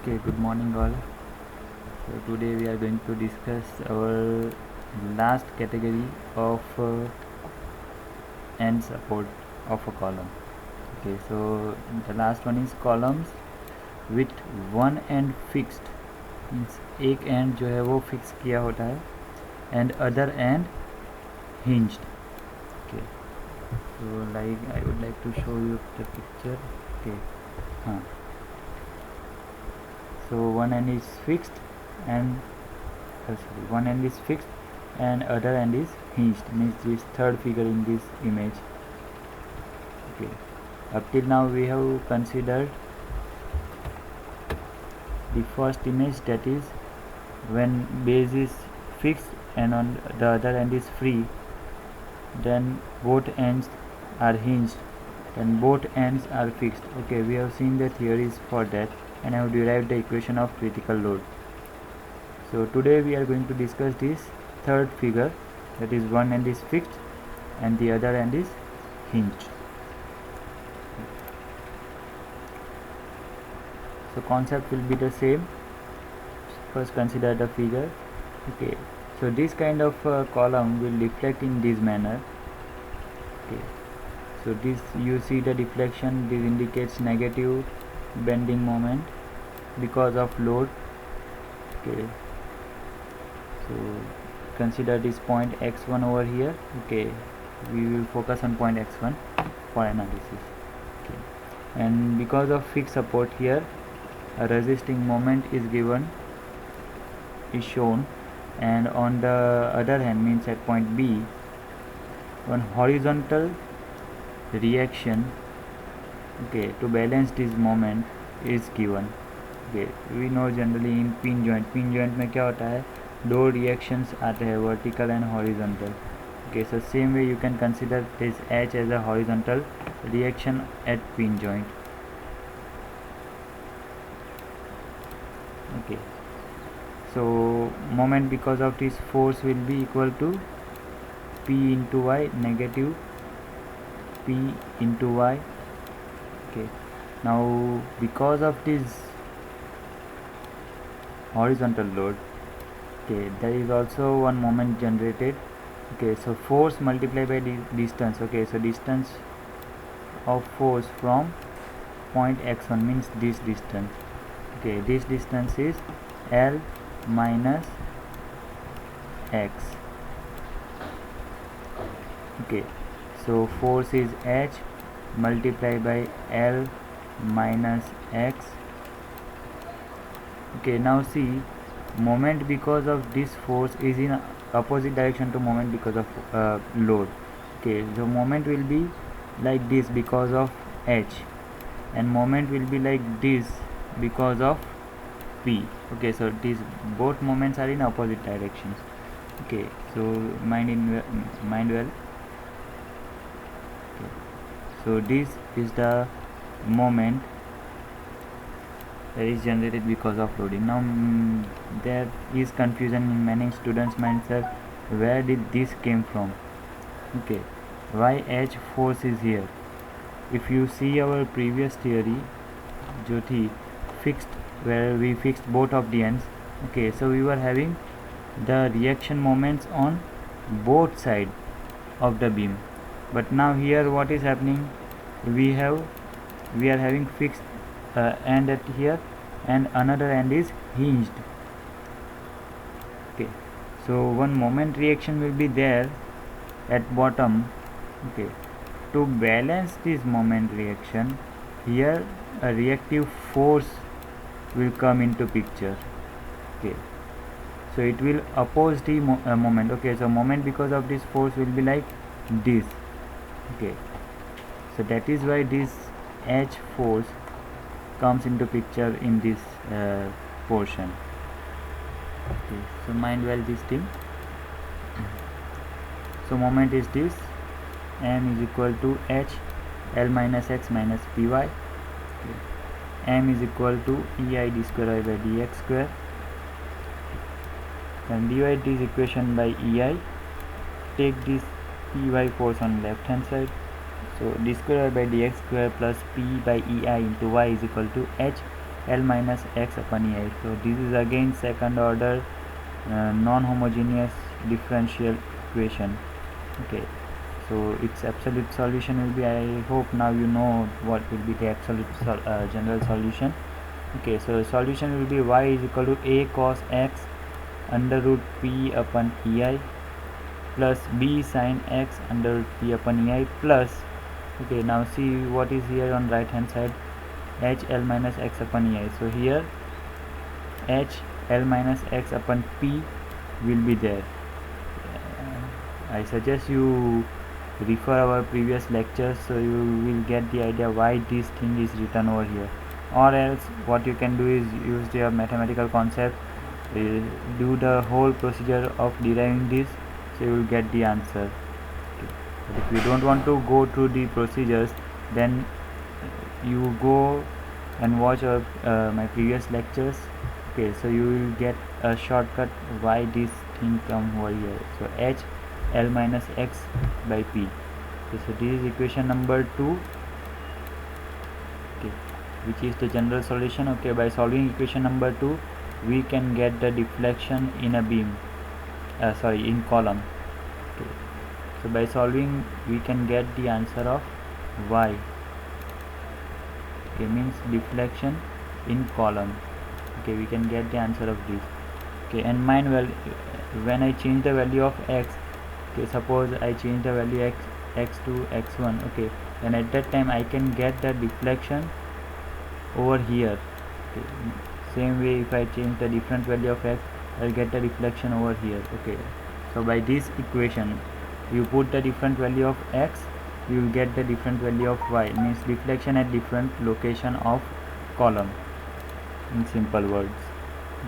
Okay, good morning all. So today we are going to discuss our last category of end support of a column. Okay, so the last one is columns with one end fixed, means एक end जो है वो fix किया होता है and other end hinged. Okay, so like I would like to show you the picture. Okay, so one end is fixed and one end is fixed and other end is hinged, means this third figure in this image. Okay, up till now we have considered the first image, that is when base is fixed and on the other end is free, then both ends are hinged and both ends are fixed. Okay, we have seen the theories for that and I have derived the equation of critical load. So today we are going to discuss this third figure, that is one end is fixed and the other end is hinged. So concept will be the same. First consider the figure. Okay, so this kind of column will deflect in this manner. Okay, so this you see the deflection, this indicates negative bending moment because of load. Okay, so consider this point x1 over here. Okay, we will focus on point x1 for analysis. Okay, and because of fixed support here, a resisting moment is shown, and on the other hand, means at point B, one horizontal reaction, okay, to balance this moment is given. Okay, we know generally in pin joint में क्या होता है, दो reactions आते हैं, vertical and horizontal. Okay, so same way you can consider this H as a horizontal reaction at pin joint. Okay, so moment because of this force will be equal to P into Y, negative P into Y. Okay, now because of this horizontal load, okay, there is also one moment generated. Okay, so force multiplied by distance. Okay, so distance of force from point x1 means this distance. Okay, this distance is L minus x. Okay, so force is H multiplied by L minus x. Okay, now see, moment because of this force is in opposite direction to moment because of load. Okay, so moment will be like this because of H and moment will be like this because of P. Okay, so these both moments are in opposite directions. Okay, so mind well. Okay, so this is the moment that is generated because of loading. Now there is confusion in many students' minds, sir, where did this came from? Okay, why H force is here? If you see our previous theory जो थी fixed, where we fixed both of the ends. Okay, so we were having the reaction moments on both sides of the beam, but now here what is happening, we are having fixed end at here and another end is hinged. Okay, so one moment reaction will be there at bottom. Okay, to balance this moment reaction, here a reactive force will come into picture. Okay, so it will oppose the moment. Okay, so moment because of this force will be like this. Okay, so that is why this H force comes into picture in this portion. Okay, so mind well this thing. So moment is this, m is equal to H L minus x minus py. Okay, m is equal to ei d square by dx square, and divide this equation by ei, take this py force on left hand side, so d square by dx square plus p by ei into y is equal to H L minus x upon EI. So this is again second order non-homogeneous differential equation. Okay, so its absolute solution will be, I hope now you know what will be the absolute general solution. Okay, so solution will be y is equal to a cos x under root p upon EI plus b sin x under root p upon EI plus, okay, now see what is here on right hand side, h l minus x upon EI. So here h l minus x upon p will be there. I suggest you refer our previous lectures so you will get the idea why this thing is written over here, or else what you can do is use your mathematical concept, do the whole procedure of deriving this, so you will get the answer. Okay. But if you don't want to go through the procedures, then you go and watch my previous lectures. Okay, so you will get a shortcut why this thing come over here. So h l minus x by p. Okay, so this is equation number 2, okay, which is the general solution. Okay, by solving equation number 2 we can get the deflection in a beam, in column. Okay, so by solving we can get the answer of y. Okay, means deflection in column. Okay, we can get the answer of this. Okay, and mind, well, when I change the value of x, okay, suppose I change the value x to x1, okay, and at that time I can get the deflection over here. Okay, same way if I change the different value of x, I'll get the deflection over here. Okay, so by this equation you put the different value of x, you will get the different value of y, means deflection at different location of column, in simple words.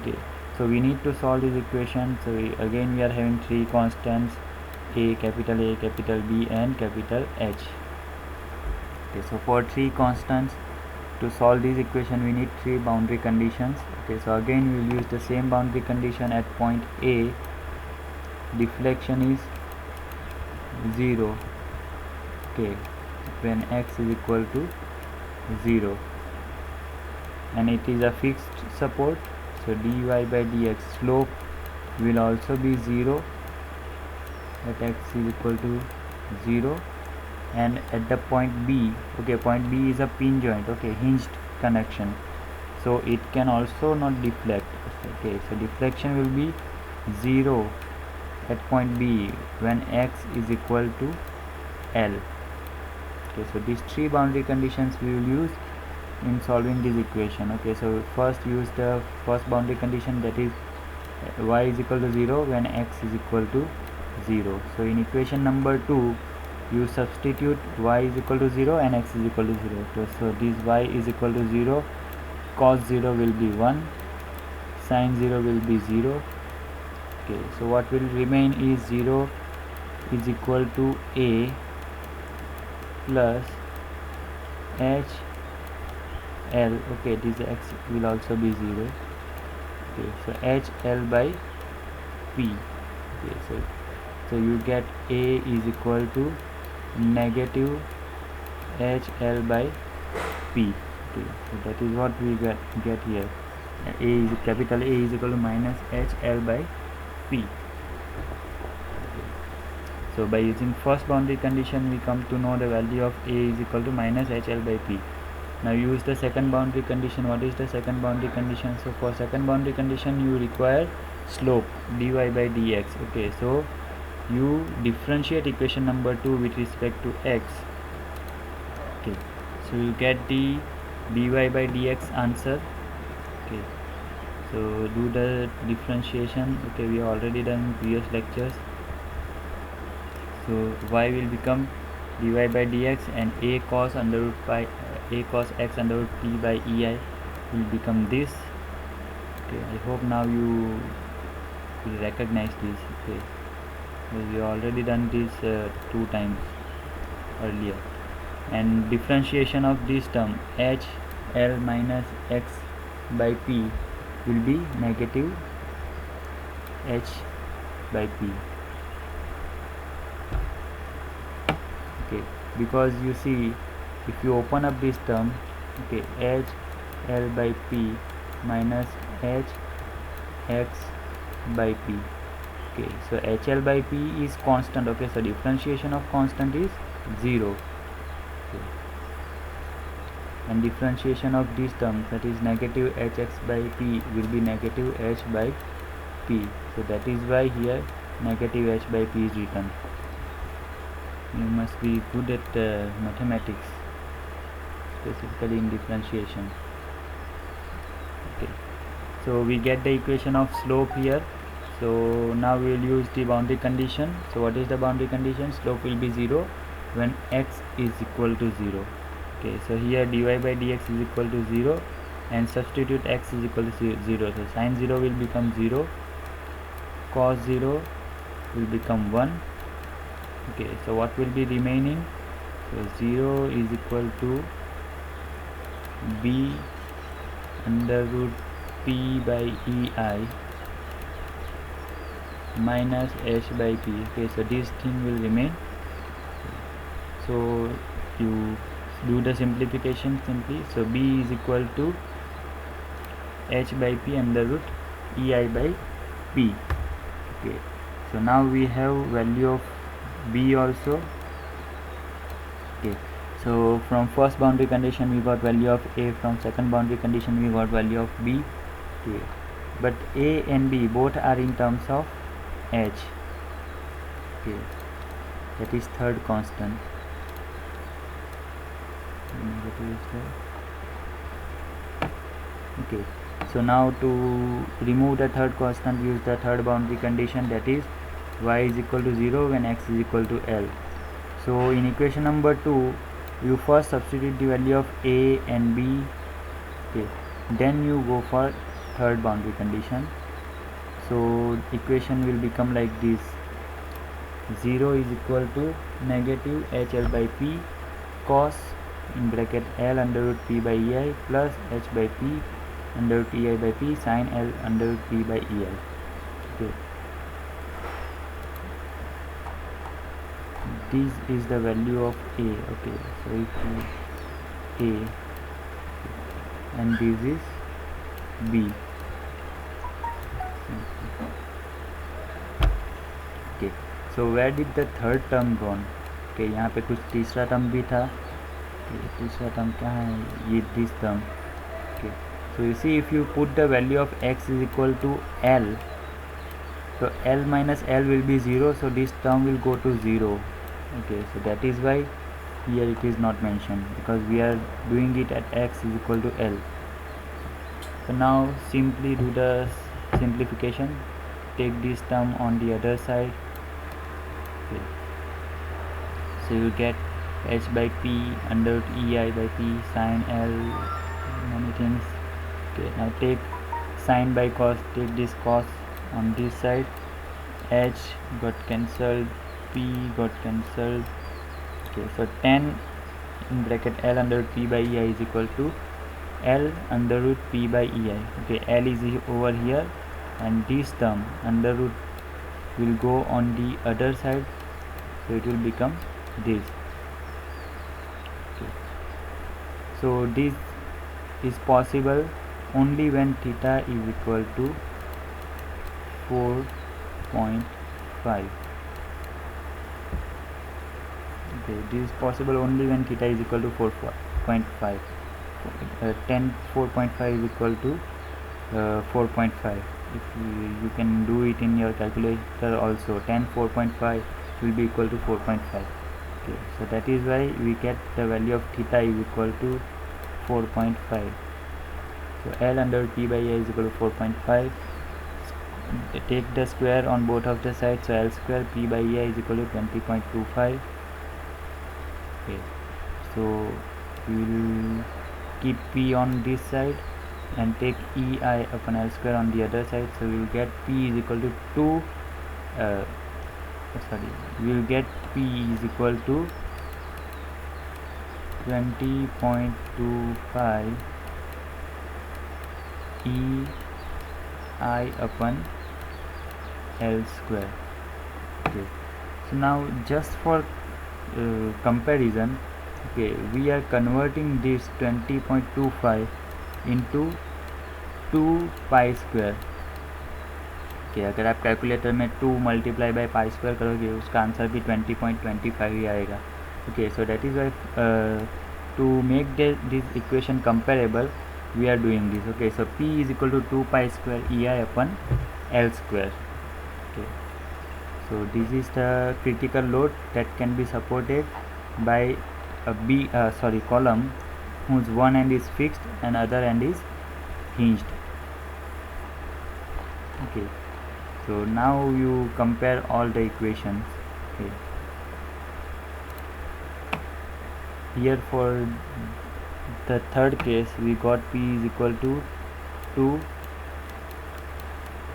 Okay, so we need to solve this equation. So again we are having three constants, a, capital B, and capital H. Okay, so for three constants to solve this equation we need three boundary conditions. Okay, so again we will use the same boundary condition. At point A deflection is 0, okay, when x is equal to 0, and it is a fixed support, so dy by dx slope will also be 0 at x is equal to 0. And at the point B, okay, point B is a pin joint, okay, hinged connection, so it can also not deflect. Okay, so deflection will be 0 at point B when x is equal to L. Okay, so these three boundary conditions we will use in solving this equation. Okay, so first use the first boundary condition, that is y is equal to 0 when x is equal to 0. So in equation number 2 you substitute y is equal to 0 and x is equal to 0. So this y is equal to 0, cos 0 will be 1, sin 0 will be 0. Okay, so what will remain is 0 is equal to a plus h l. Okay, this x will also be 0. Okay, so h l by p. Okay, so you get a is equal to negative h l by p. Okay, so that is what we get here. Capital A is equal to minus h l by p. So by using first boundary condition we come to know the value of a is equal to minus h l by p. Now use the second boundary condition. What is the second boundary condition? So for second boundary condition you require slope dy by dx. Okay, so you differentiate equation number 2 with respect to x. Okay, so you get the dy by dx answer. Okay, so do the differentiation. Okay, we have already done in previous lectures. So y will become dy by dx, and a cos x under root p by ei will become this. Okay, I hope now you will recognize this. Okay, we have already done this 2 times earlier. And differentiation of this term h l minus x by p will be negative h by p. Okay, because you see, if you open up this term, okay, h HL by P minus HX by P. Okay, so HL by P is constant. Okay, so differentiation of constant is 0. Okay. And differentiation of this term, that is negative Hx by P, will be negative H by P. So that is why here negative H by P is written. You must be good at mathematics, specifically in differentiation. Okay, so we get the equation of slope here. So now we will use the boundary condition. So what is the boundary condition? Slope will be 0 when x is equal to 0. Okay, so here dy by dx is equal to 0 and substitute x is equal to 0. So sin 0 will become 0, cos 0 will become 1. Okay, so what will be remaining? So 0 is equal to b under root p by ei minus h by p. Okay, so this thing will remain. So you do the simplification simply. So b is equal to h by p under root ei by p. Okay, so now we have value of b also. Okay, so from first boundary condition we got value of a, from second boundary condition we got value of b. Okay, but a and b both are in terms of h. Okay, that is third constant. Okay, so now to remove the third constant, use the third boundary condition, that is y is equal to 0 when x is equal to L. So in equation number 2 you first substitute the value of a and b. Okay, then you go for third boundary condition. So equation will become like this: 0 is equal to negative HL by P cos in bracket L under root P by EI plus H by P under root EI by P sin L under root P by EI. Okay, this is the value of A. Okay, so if A and this is B. Okay, so where did the third term gone? Okay, यहाँ पे कुछ तीसरा term भी था. Okay, तीसरा term कहाँ है? ये this term. Okay, so you see, if you put the value of x is equal to L, so L minus L will be 0, so this term will go to 0. Okay, so that is why here it is not mentioned, because we are doing it at x is equal to L. So now simply do the simplification. Take this term on the other side. Okay, so you get h by p under root ei by p sin L, many things. Okay, now take sin by cos, take this cos on this side, h got cancelled, p got cancelled. Okay, so tan in bracket L under root p by ei is equal to L under root p by ei. Okay, L is over here and this term under root will go on the other side, so it will become this. Okay, so this is possible only when theta is equal to 4.5. Okay, this is possible only when theta is equal to 4.5. 4.5 is equal to 4.5. If you can do it in your calculator also, 4.5 will be equal to 4.5. Okay, so that is why we get the value of theta is equal to 4.5. So L under p by a is equal to 4.5. Take the square on both of the sides, so L square p by a is equal to 20.25. Okay, so we will keep p on this side and take ei upon L square on the other side, so we will get p is equal to 2 we will get p is equal to 20.25 ei upon L square. Okay, so now just for comparison, okay, we are converting this 20.25 into 2 pi square. Okay, अगर आप calculator में 2 multiply by pi square करोगे उसका answer भी 20.25 ही आएगा। Okay, so that is why to make this equation comparable we are doing this. Okay, so P is equal to 2 pi square EI upon L square. Okay, so this is the critical load that can be supported by a column whose one end is fixed and other end is hinged. Okay, so now you compare all the equations. Okay, here for the third case we got P is equal to 2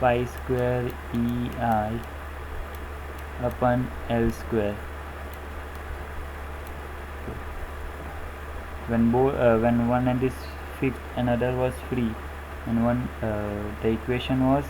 pi square EI upon L square. When one end is fixed and other was free, and the equation was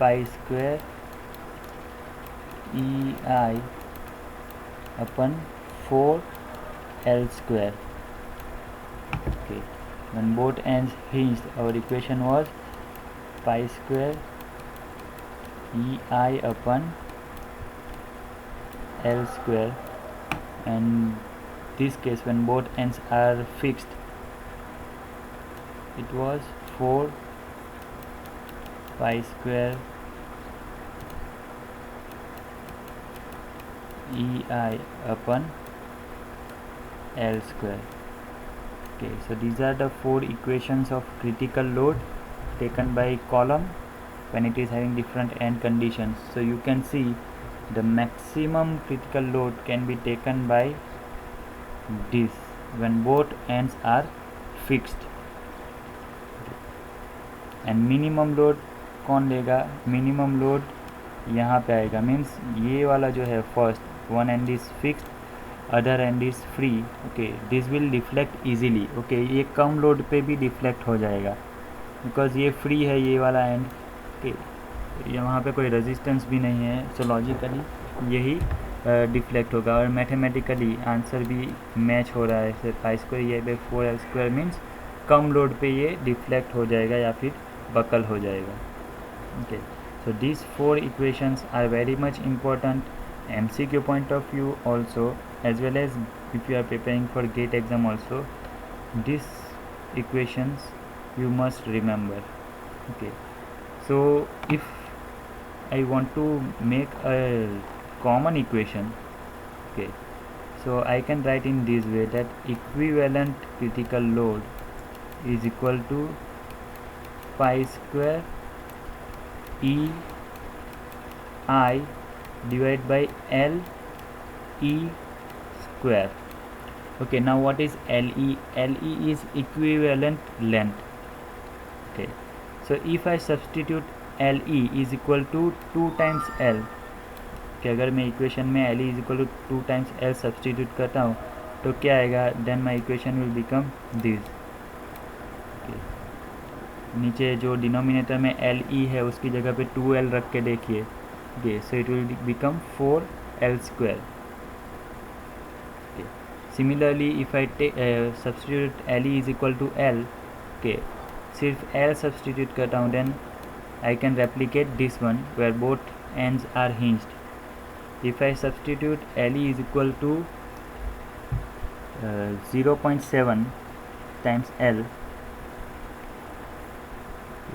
pi square EI upon 4L square. Okay, when both ends hinged, our equation was pi square EI upon L square, and this case when both ends are fixed, it was 4 pi square EI upon L square. Okay, so these are the 4 equations of critical load taken by column when it is having different end conditions. So you can see the maximum critical load can be taken by this when both ends are fixed, and minimum load कौन लेगा? Minimum load यहाँ पे आएगा, means ये वाला जो है first one and is fixed other and is free. Okay, this will deflect easily. Okay, ये कम लोड पे भी डिफ्लेक्ट हो जाएगा बिकॉज ये फ्री है ये वाला एंड. ओके, यहाँ पे कोई रेजिस्टेंस भी नहीं है, सो लॉजिकली यही डिफ्लेक्ट होगा और मैथमेटिकली आंसर भी मैच हो रहा है. जैसे पाई स्क्वायर ये by 4L square means come load पे ये डिफ्लेक्ट हो जाएगा या फिर बकल हो जाएगा. Okay, so these 4 equations are very much important MCQ point of view also, as well as if you are preparing for GATE exam also, these equations you must remember. Okay, so if I want to make a common equation, okay, so I can write in this way that equivalent critical load is equal to pi square E I divided by L E square. Okay, now what is LE? LE is equivalent length. Okay, so if I substitute LE is equal to 2 times L, कि अगर मैं equation में LE is equal to 2 times L substitute करता हूँ तो क्या आएगा? Then my equation will become this. नीचे जो डिनोमिनेटर में LE है उसकी जगह पे 2L रख के देखिए. Okay, so it will become 4L square. Similarly if I substitute LE is equal to L, okay, सिर्फ L सब्सटीट्यूट करता हूँ, then I can replicate this one where both ends are hinged. If I substitute LE is equal to 0.7 times L,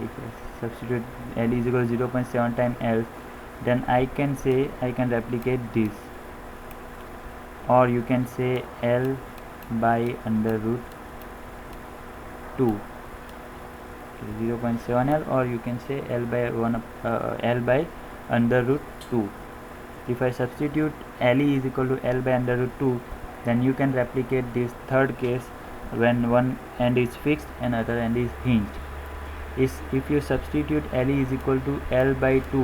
if I substitute L is equal to 0.7 times L, then I can say I can replicate this, or you can say L by under root 2. Okay, 0.7 L, or you can say L by L by under root 2. If I substitute LE is equal to L by under root 2, then you can replicate this third case when one end is fixed and other end is hinged. If you substitute LE is equal to L by 2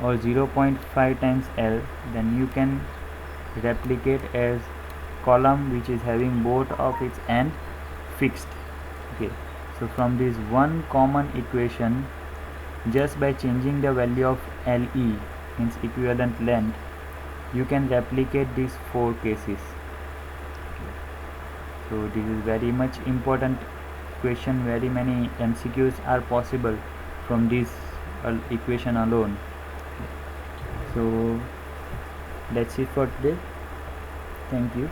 or 0.5 times L, then you can replicate as column which is having both of its end fixed. Okay, so from this one common equation Just by changing the value of LE, means equivalent length, you can replicate these 4 cases. So this is very much important question. Very many MCQs are possible from this equation alone. So that's it for today. Thank you.